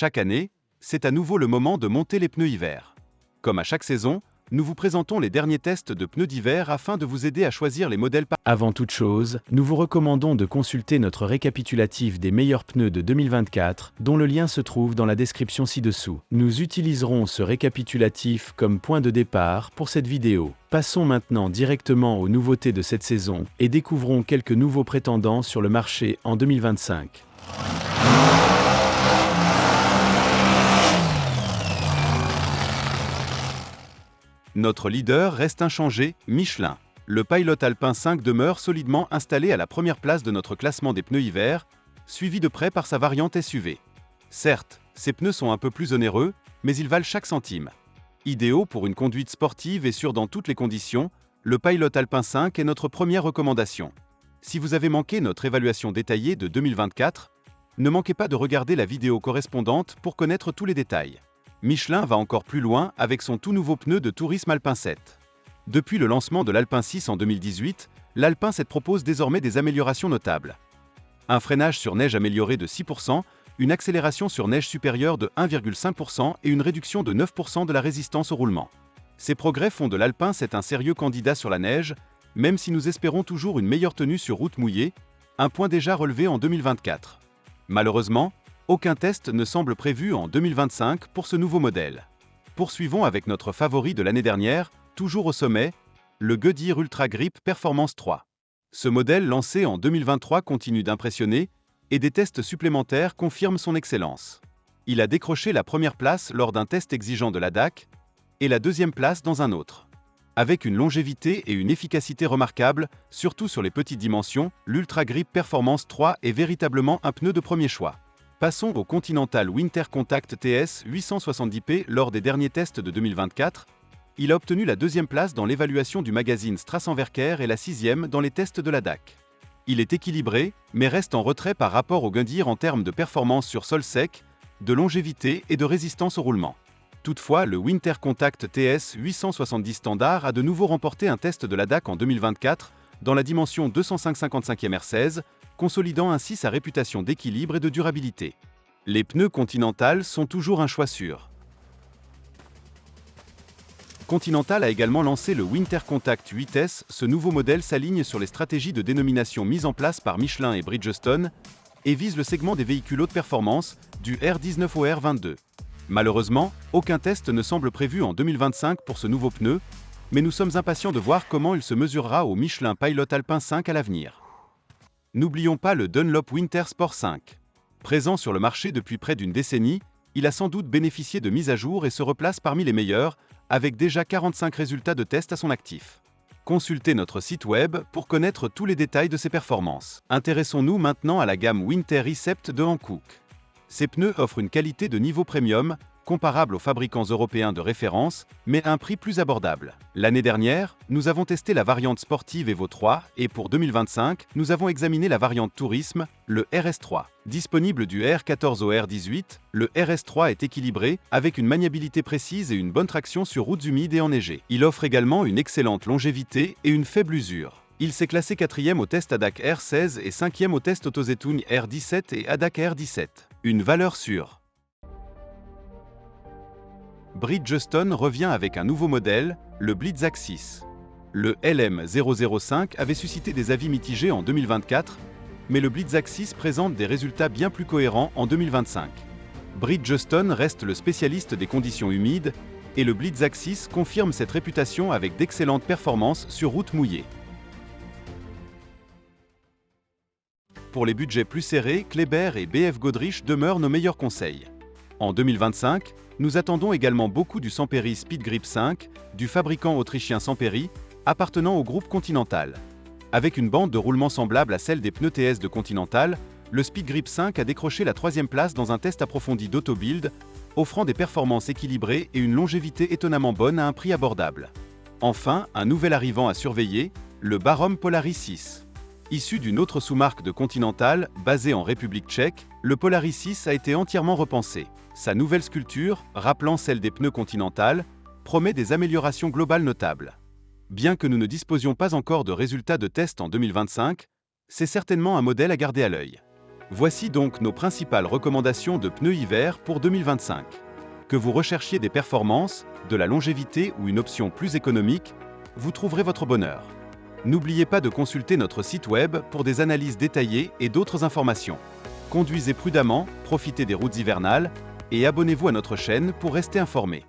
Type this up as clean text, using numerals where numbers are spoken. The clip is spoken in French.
Chaque année, c'est à nouveau le moment de monter les pneus hiver. Comme à chaque saison, nous vous présentons les derniers tests de pneus d'hiver afin de vous aider à choisir les modèles. Avant toute chose, nous vous recommandons de consulter notre récapitulatif des meilleurs pneus de 2024, dont le lien se trouve dans la description ci-dessous. Nous utiliserons ce récapitulatif comme point de départ pour cette vidéo. Passons maintenant directement aux nouveautés de cette saison et découvrons quelques nouveaux prétendants sur le marché en 2025. Notre leader reste inchangé, Michelin. Le Pilot Alpin 5 demeure solidement installé à la première place de notre classement des pneus hiver, suivi de près par sa variante SUV. Certes, ces pneus sont un peu plus onéreux, mais ils valent chaque centime. Idéaux pour une conduite sportive et sûre dans toutes les conditions, le Pilot Alpin 5 est notre première recommandation. Si vous avez manqué notre évaluation détaillée de 2024, ne manquez pas de regarder la vidéo correspondante pour connaître tous les détails. Michelin va encore plus loin avec son tout nouveau pneu de tourisme Alpin 7. Depuis le lancement de l'Alpin 6 en 2018, l'Alpin 7 propose désormais des améliorations notables. Un freinage sur neige amélioré de 6%, une accélération sur neige supérieure de 1,5% et une réduction de 9% de la résistance au roulement. Ces progrès font de l'Alpin 7 un sérieux candidat sur la neige, même si nous espérons toujours une meilleure tenue sur route mouillée, un point déjà relevé en 2024. Malheureusement, aucun test ne semble prévu en 2025 pour ce nouveau modèle. Poursuivons avec notre favori de l'année dernière, toujours au sommet, le Goodyear Ultra Grip Performance 3. Ce modèle lancé en 2023 continue d'impressionner et des tests supplémentaires confirment son excellence. Il a décroché la première place lors d'un test exigeant de la DAC et la deuxième place dans un autre. Avec une longévité et une efficacité remarquables, surtout sur les petites dimensions, l'Ultra Grip Performance 3 est véritablement un pneu de premier choix. Passons au Continental Winter Contact TS 870P lors des derniers tests de 2024. Il a obtenu la deuxième place dans l'évaluation du magazine Strassenverkehr et la sixième dans les tests de la DAC. Il est équilibré, mais reste en retrait par rapport au Goodyear en termes de performance sur sol sec, de longévité et de résistance au roulement. Toutefois, le Winter Contact TS 870 Standard a de nouveau remporté un test de la DAC en 2024 dans la dimension 205/55e R16, consolidant ainsi sa réputation d'équilibre et de durabilité. Les pneus Continental sont toujours un choix sûr. Continental a également lancé le Winter Contact 8S. Ce nouveau modèle s'aligne sur les stratégies de dénomination mises en place par Michelin et Bridgestone et vise le segment des véhicules haute performance, du R19 au R22. Malheureusement, aucun test ne semble prévu en 2025 pour ce nouveau pneu, mais nous sommes impatients de voir comment il se mesurera au Michelin Pilot Alpin 5 à l'avenir. N'oublions pas le Dunlop Winter Sport 5. Présent sur le marché depuis près d'une décennie, il a sans doute bénéficié de mises à jour et se replace parmi les meilleurs, avec déjà 45 résultats de tests à son actif. Consultez notre site web pour connaître tous les détails de ses performances. Intéressons-nous maintenant à la gamme Winter Recept de Hankook. Ces pneus offrent une qualité de niveau premium, comparable aux fabricants européens de référence, mais à un prix plus abordable. L'année dernière, nous avons testé la variante sportive Evo 3 et pour 2025, nous avons examiné la variante tourisme, le RS3. Disponible du R14 au R18, le RS3 est équilibré, avec une maniabilité précise et une bonne traction sur routes humides et enneigées. Il offre également une excellente longévité et une faible usure. Il s'est classé 4e au test ADAC R16 et 5e au test Autozetune R17 et ADAC R17. Une valeur sûre. Bridgestone revient avec un nouveau modèle, le Blitzak 6. Le LM005 avait suscité des avis mitigés en 2024, mais le Blitzak 6 présente des résultats bien plus cohérents en 2025. Bridgestone reste le spécialiste des conditions humides, et le Blitzak 6 confirme cette réputation avec d'excellentes performances sur route mouillée. Pour les budgets plus serrés, Kleber et BF Goodrich demeurent nos meilleurs conseils. En 2025, nous attendons également beaucoup du Samperi Speed Grip 5, du fabricant autrichien Samperi, appartenant au groupe Continental. Avec une bande de roulement semblable à celle des pneus TS de Continental, le Speed Grip 5 a décroché la 3e place dans un test approfondi d'Autobild, offrant des performances équilibrées et une longévité étonnamment bonne à un prix abordable. Enfin, un nouvel arrivant à surveiller, le Barom Polaris 6. Issu d'une autre sous-marque de Continental, basée en République tchèque, le Polaris 6 a été entièrement repensé. Sa nouvelle sculpture, rappelant celle des pneus Continental, promet des améliorations globales notables. Bien que nous ne disposions pas encore de résultats de tests en 2025, c'est certainement un modèle à garder à l'œil. Voici donc nos principales recommandations de pneus hiver pour 2025. Que vous recherchiez des performances, de la longévité ou une option plus économique, vous trouverez votre bonheur. N'oubliez pas de consulter notre site web pour des analyses détaillées et d'autres informations. Conduisez prudemment, profitez des routes hivernales et abonnez-vous à notre chaîne pour rester informé.